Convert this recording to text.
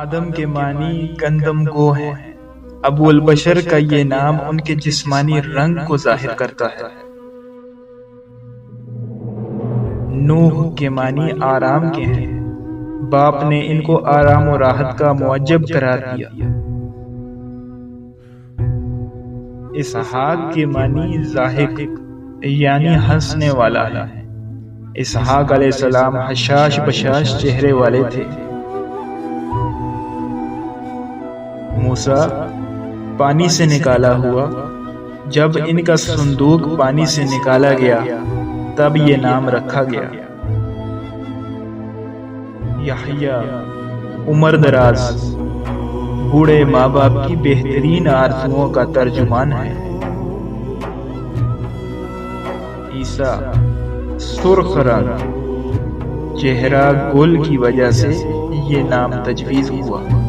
آدم کے معنی گندم گو ہے۔ ابو البشر کا یہ نام ان کے جسمانی رنگ کو ظاہر کرتا ہے۔ نوح کے معنی آرام کے ہیں۔ باپ نے ان کو آرام و راحت کا معجب قرار دیا۔ اسحاق کے معنی ضاحک یعنی ہنسنے والا ہے۔ اسحاق علیہ السلام حشاش بشاش چہرے والے تھے۔ موسیٰ پانی سے نکالا ہوا، جب ان کا صندوق پانی سے نکالا گیا تب یہ نام رکھا گیا۔ یحییٰ عمر دراز، بوڑھے ماں باپ کی بہترین آرزوؤں کا ترجمان ہے۔ عیسیٰ سرخ رنگ، چہرہ گل کی وجہ سے یہ نام تجویز ہوا۔